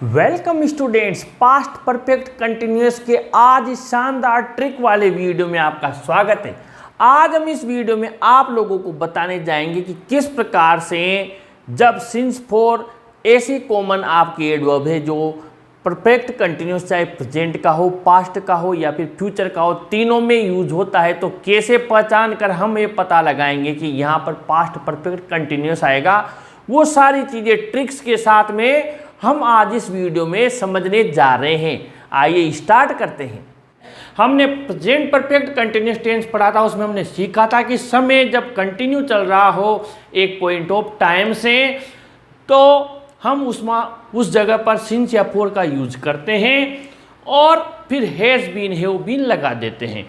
Welcome students, past perfect continuous के आज इस शानदार ट्रिक वाले वीडियो में आपका स्वागत है। आज हम इस वीडियो में आप लोगों को बताने जाएंगे कि किस प्रकार से जब सिंस फॉर ऐसी कॉमन आपकी एडवर्ब है जो परफेक्ट कंटिन्यूअस चाहे प्रेजेंट का हो, पास्ट का हो या फिर फ्यूचर का हो, तीनों में यूज होता है, तो कैसे पहचान कर हम ये पता लगाएंगे कि यहाँ पर पास्ट परफेक्ट कंटिन्यूअस आएगा। वो सारी चीज़ें ट्रिक्स के साथ में हम आज इस वीडियो में समझने जा रहे हैं। आइए स्टार्ट करते हैं। हमने प्रेजेंट परफेक्ट कंटिन्यूअस टेंस पढ़ा था, उसमें हमने सीखा था कि समय जब कंटिन्यू चल रहा हो एक पॉइंट ऑफ टाइम से, तो हम उस जगह पर सिंस या फॉर का यूज करते हैं और फिर हैज बीन, हैव बीन लगा देते हैं।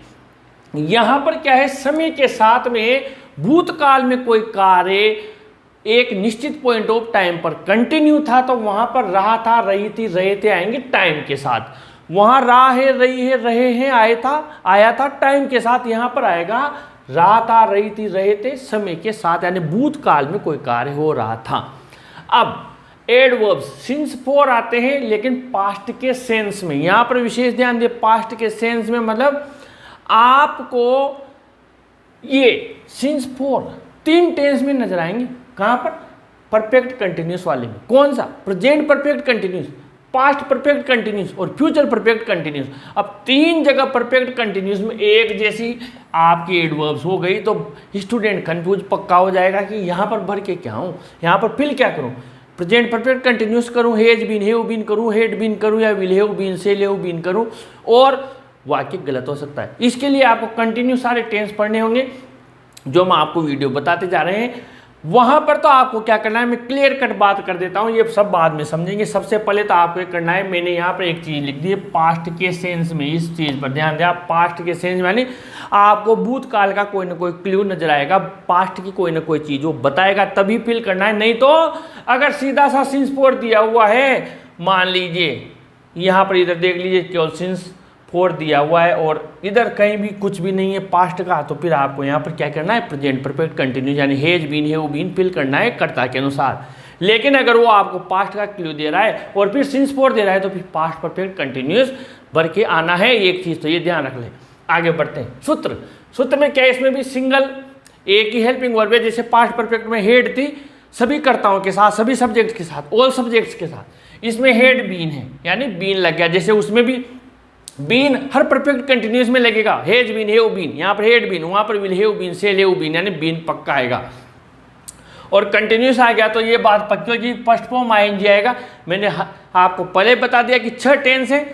यहाँ पर क्या है, समय के साथ में भूतकाल में कोई कार्य एक निश्चित पॉइंट ऑफ टाइम पर कंटिन्यू था, तो वहां पर रहा था, रही थी, रहे थे आएंगे टाइम के साथ। वहां रहा है, रही है, रहे हैं आया था टाइम के साथ। यहां पर आएगा रहा था, रही थी, रहे थे समय के साथ, यानी भूतकाल में कोई कार्य हो रहा था। अब एडवर्ब्स सिंस फॉर आते हैं लेकिन पास्ट के सेंस में। यहां पर विशेष ध्यान दे, पास्ट के सेंस में मतलब आपको ये सिंस फॉर तीन टेंस में नजर आएंगे। कहाँ पर? परफेक्ट कंटिन्यूअस वाले में। कौन सा? Present perfect continuous, past perfect continuous और फ्यूचर परफेक्ट कंटिन्यूअस। अब तीन जगह परफेक्ट कंटिन्यूअस में एक जैसी आपकी एडवर्ब्स हो गई तो स्टूडेंट कंफ्यूज पक्का हो जाएगा कि यहाँ पर भर के क्या हूँ, यहाँ पर फिल क्या करूँ। प्रेजेंट परफेक्ट कंटिन्यूअस करूँ, हैज बीन, हैव बीन करूँ, हैड बीन करूँ या will have been, shall have been करूँ, और वाक्य गलत हो सकता है। इसके लिए आपको कंटिन्यू सारे टेंस पढ़ने होंगे जो हम आपको वीडियो बताते जा रहे हैं। वहां पर तो आपको क्या करना है, मैं क्लियर कट बात कर देता हूं, ये सब बाद में समझेंगे। सबसे पहले तो आपको करना है, मैंने यहाँ पर एक चीज लिख दी है पास्ट के सेंस में। इस चीज पर ध्यान दें, आप पास्ट के सेंस में यानी आपको भूतकाल का कोई ना कोई क्लू नजर आएगा, पास्ट की कोई ना कोई चीज वो बताएगा, तभी फिल करना है। नहीं तो अगर सीधा सा सिंस फॉर दिया हुआ है, मान लीजिए यहाँ पर इधर देख लीजिए केवल सिंस फॉर दिया हुआ है और इधर कहीं भी कुछ भी नहीं है पास्ट का, तो फिर आपको यहाँ पर क्या करना है, प्रेजेंट परफेक्ट कंटिन्यूअस यानी has been, have been fill करना है कर्ता के अनुसार। लेकिन अगर वो आपको पास्ट का क्लू दे रहा है और फिर सिंस फॉर दे रहा है तो फिर पास्ट परफेक्ट कंटिन्यूअस भर के आना है। एक चीज़ तो ये ध्यान रख लें। आगे बढ़ते हैं। सूत्र में क्या है, इसमें भी सिंगल एक ही हेल्पिंग वर्ब है। जैसे पास्ट परफेक्ट में हेड थी सभी कर्ताओं के साथ, सभी सब्जेक्ट के साथ, ऑल सब्जेक्ट्स के साथ, इसमें हेड बीन है यानी बीन लग गया। जैसे उसमें भी बीन हर परफेक्ट कंटिन्यूअस में लगेगा, हैज बीन, हैव बीन, यहाँ पर हैड बीन, वहाँ पर will have been, shall have been, यानी बीन पक्का आएगा। और कंटिन्यूअस आ गया तो ये बात पक्की होगी, फर्स्ट फॉर्म आईएनजी आएगा। मैंने आपको पहले बता दिया कि 6 टेंस हैं,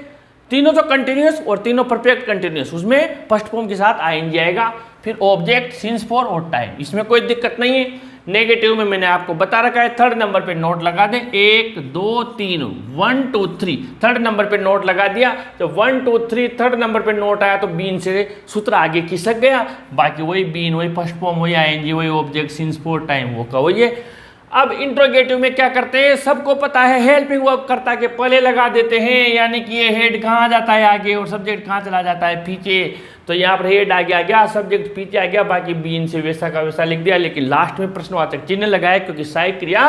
तीनों तो कंटिन्यूअस और तीनों परफेक्ट कंटिन्यूअस, उसमें फर्स्ट फॉर्म के साथ आईएनजी आएगा। फिर ऑब्जेक्ट, सिंस फॉर और टाइम, इसमें कोई दिक्कत नहीं है। नेगेटिव में मैंने आपको बता रखा है, थर्ड नंबर पे नोट लगा दें, 1 2 3 1 2 3, थर्ड नंबर पे नोट लगा दिया। तो 1 2 3 थर्ड नंबर पे नोट आया तो बीन से सूत्र आगे खिसक गया, बाकी वही बीन, वही फर्स्ट फॉर्म, वही आईएनजी, वही ऑब्जेक्ट, सिंस फॉर, टाइम, वो का वही है। अब इंट्रोगेटिव में क्या करते हैं, सबको पता है, हेल्पिंग वर्ब कर्ता के पहले लगा देते हैं, यानी कि ये हेड कहाँ जाता है आगे और सब्जेक्ट कहाँ चला जाता है पीछे। तो यहाँ पर हेड आगे आ गया, सब्जेक्ट पीछे आ गया, बाकी बीन से वैसा का वैसा लिख दिया, लेकिन लास्ट में प्रश्नवाचक चिन्ह लगाया क्योंकि सहायक क्रिया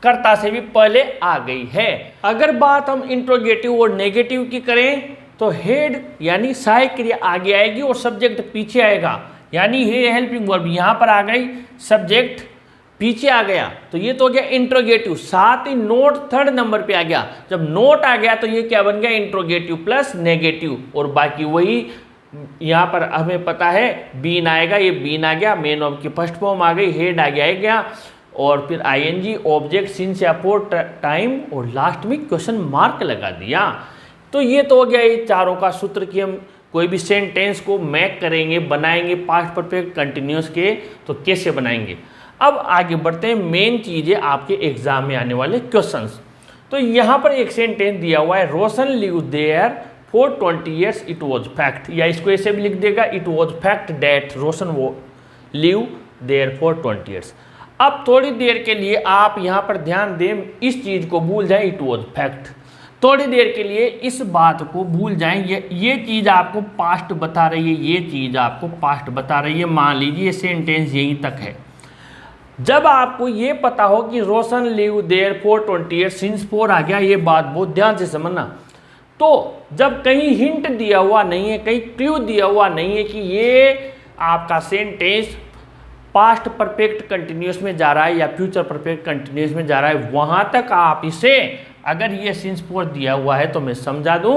कर्ता से भी पहले आ गई है। अगर बात हम इंट्रोगेटिव और नेगेटिव की करें तो हेड यानी सहायक क्रिया आगे आएगी और सब्जेक्ट पीछे आएगा, यानी हे हेल्पिंग वर्ब यहाँ पर आ गई, सब्जेक्ट पीछे आ गया, तो ये तो हो गया इंट्रोगेटिव। साथ ही नोट थर्ड नंबर पे आ गया। जब नोट आ गया तो ये क्या बन गया, इंट्रोगेटिव प्लस नेगेटिव, और बाकी वही यहाँ पर हमें पता है बीन आएगा, ये बीन आ गया, मेन ऑफ की फर्स्ट फॉर्म आ गई, हेड आ गया और फिर आईएनजी, ऑब्जेक्ट, सिंस या फॉर, टाइम और लास्ट में क्वेश्चन मार्क लगा दिया। तो ये तो हो गया ये चारों का सूत्र कि हम कोई भी सेंटेंस को मैक करेंगे, बनाएंगे पास्ट परफेक्ट कंटिन्यूअस के, तो कैसे बनाएंगे। अब आगे बढ़ते हैं, मेन चीज़ें आपके एग्जाम में आने वाले क्वेश्चंस। तो यहाँ पर एक सेंटेंस दिया हुआ है, Roshan live there for 20 years, it was fact, या इसको ऐसे भी लिख देगा, it was fact that Roshan वो लिव देयर फॉर 20 years। अब थोड़ी देर के लिए आप यहाँ पर ध्यान दें, इस चीज़ को भूल जाएं, इट वॉज फैक्ट, थोड़ी देर के लिए इस बात को भूल जाएं। ये चीज़ आपको पास्ट बता रही है, ये चीज़ आपको पास्ट बता रही है। मान लीजिए सेंटेंस यहीं तक है, जब आपको ये पता हो कि रोशन लिव देयर फॉर 28 सिंस 4 आ गया, ये बात बहुत ध्यान से समझना। तो जब कहीं हिंट दिया हुआ नहीं है, कहीं क्लू दिया हुआ नहीं है कि ये आपका सेंटेंस पास्ट परफेक्ट कंटिन्यूस में जा रहा है या फ्यूचर परफेक्ट कंटिन्यूस में जा रहा है, वहां तक आप इसे, अगर ये सिंस 4 दिया हुआ है तो मैं समझा दूं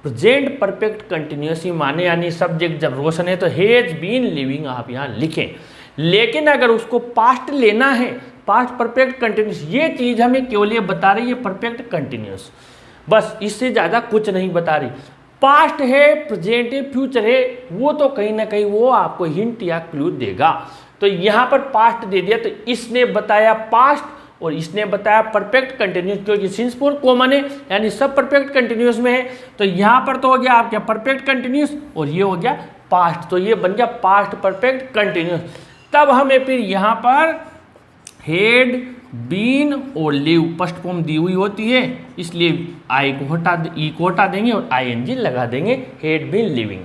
प्रेजेंट परफेक्ट कंटिन्यूस ही माने, यानी सब्जेक्ट जब रोशन है तो हैज बीन लिविंग आप यहाँ लिखें। लेकिन अगर उसको पास्ट लेना है, पास्ट परफेक्ट कंटिन्यूस, ये चीज हमें केवल ये बता रही है परफेक्ट कंटिन्यूस, बस इससे ज़्यादा कुछ नहीं बता रही। पास्ट है, प्रेजेंट है, फ्यूचर है, वो तो कहीं ना कहीं वो आपको हिंट या क्लू देगा। तो यहाँ पर पास्ट दे दिया तो इसने बताया पास्ट और इसने बताया परफेक्ट कंटिन्यूस, क्योंकि सिंस 4 कॉमन है यानी सब परफेक्ट कंटिन्यूस में है। तो यहाँ पर तो हो गया आपका परफेक्ट कंटिन्यूस और ये हो गया पास्ट, तो ये बन गया पास्ट परफेक्ट कंटिन्यूस। तब हमें फिर यहाँ पर हेड बीन और लिव फर्स्ट फॉर्म दी हुई होती है, इसलिए आई को हटा देंगे और ING लगा देंगे, हेड बीन लिविंग।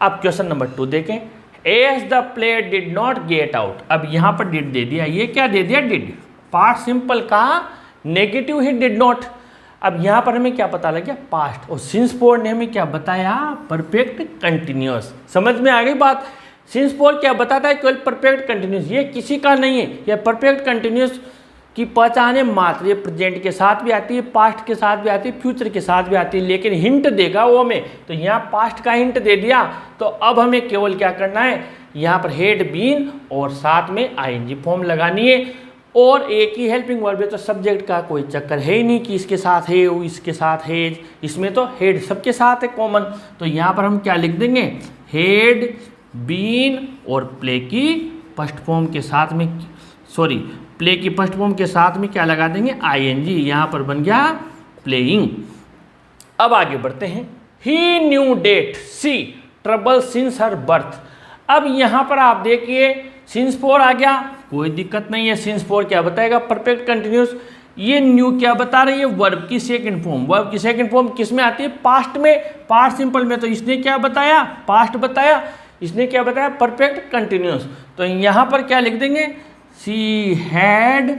अब क्वेश्चन नंबर 2 देखें। As the player did not get out, अब यहाँ पर डिड दे दिया, ये क्या दे दिया डिड, पास्ट सिंपल का नेगेटिव है डिड नॉट। अब यहाँ पर हमें क्या पता लग गया पास्ट, और सिंस 4 ने हमें क्या बताया परफेक्ट कंटिन्यूस। समझ में आ गई बात। सिंस 4 क्या बताता है केवल परफेक्ट कंटिन्यूस, ये किसी का नहीं है, यह परफेक्ट कंटिन्यूस की पहचान है मात्र, ये प्रेजेंट के साथ भी आती है, पास्ट के साथ भी आती है, फ्यूचर के साथ भी आती है, लेकिन हिंट देगा वो हमें। तो यहाँ पास्ट का हिंट दे दिया, तो अब हमें केवल क्या करना है, यहाँ पर हेड बीन और साथ में ING फॉर्म लगानी है, और एक ही हेल्पिंग वर्ब है, तो सब्जेक्ट का कोई चक्कर है ही नहीं कि इसके साथ है वो इसके साथ हेज, इसमें तो हेड सबके साथ है कॉमन। तो यहाँ पर हम क्या लिख देंगे, हेड बीन और प्ले की फर्स्ट फॉर्म के साथ में, प्ले की फर्स्ट फॉर्म के साथ में क्या लगा देंगे ING, यहाँ पर बन गया प्लेइंग। अब आगे बढ़ते हैं। ही न्यू डेट सी ट्रबल सिंस हर बर्थ। अब यहाँ पर आप देखिए सिंस 4 आ गया, कोई दिक्कत नहीं है, सिंस 4 क्या बताएगा परफेक्ट कंटिन्यूस। ये न्यू क्या बता रही है, वर्ब की सेकंड फॉर्म। वर्ब की सेकंड फॉर्म किस में आती है, पास्ट में, पास्ट सिंपल में। तो इसने क्या बताया, पास्ट बताया, इसने क्या बताया परफेक्ट कंटिन्यूस। तो यहाँ पर क्या लिख देंगे, सी हैड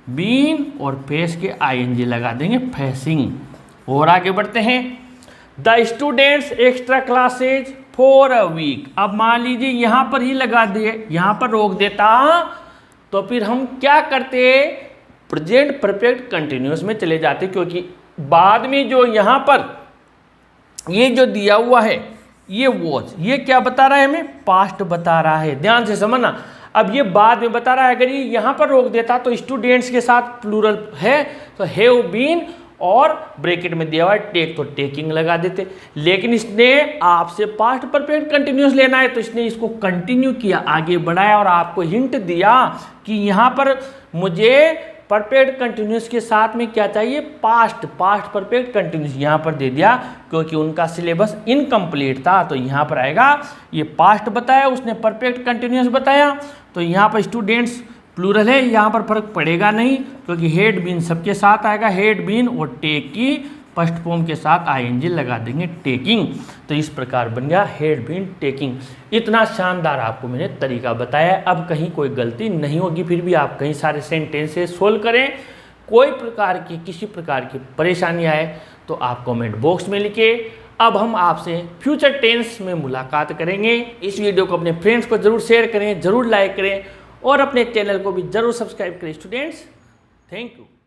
बीन और फेस के ING लगा देंगे फेसिंग। और आगे बढ़ते हैं। The students extra classes for a week. अब मान लीजिए यहाँ पर ही लगा दिए, यहाँ पर रोक देता तो फिर हम क्या करते, प्रेजेंट परफेक्ट कंटिन्यूस में चले जाते, क्योंकि बाद में जो यहाँ पर ये जो दिया हुआ है ये वॉज, ये क्या बता रहा है हमें, पास्ट बता रहा है, ध्यान से समझना। अब ये बाद में बता रहा है, अगर ये यहाँ पर रोक देता तो स्टूडेंट्स के साथ प्लूरल है तो हैव बीन और ब्रैकेट में दिया हुआ है टेक, तो टेकिंग लगा देते। लेकिन इसने आपसे पास्ट परफेक्ट कंटिन्यूस लेना है, तो इसने इसको कंटिन्यू किया, आगे बढ़ाया और आपको हिंट दिया कि यहाँ पर मुझे परफेक्ट कंटिन्यूस के साथ में क्या चाहिए, पास्ट परफेक्ट कंटिन्यूस यहाँ पर दे दिया, क्योंकि उनका सिलेबस इनकम्प्लीट था। तो यहाँ पर आएगा, ये पास्ट बताया, उसने परफेक्ट कंटिन्यूस बताया, तो यहाँ पर स्टूडेंट्स प्लूरल है, यहाँ पर फर्क पड़ेगा नहीं, क्योंकि हेड बीन सबके साथ आएगा, हेड बीन और टेक की फर्स्ट फॉर्म के साथ ING लगा देंगे टेकिंग। तो इस प्रकार बन गया हेड बीन टेकिंग। इतना शानदार आपको मैंने तरीका बताया, अब कहीं कोई गलती नहीं होगी। फिर भी आप कहीं सारे सेंटेंसेस सोल्व करें, कोई प्रकार की किसी प्रकार की परेशानी आए तो आप कमेंट बॉक्स में लिखिए। अब हम आपसे फ्यूचर टेंस में मुलाकात करेंगे। इस वीडियो को अपने फ्रेंड्स को जरूर शेयर करें, जरूर लाइक करें और अपने चैनल को भी जरूर सब्सक्राइब करें स्टूडेंट्स। Thank you.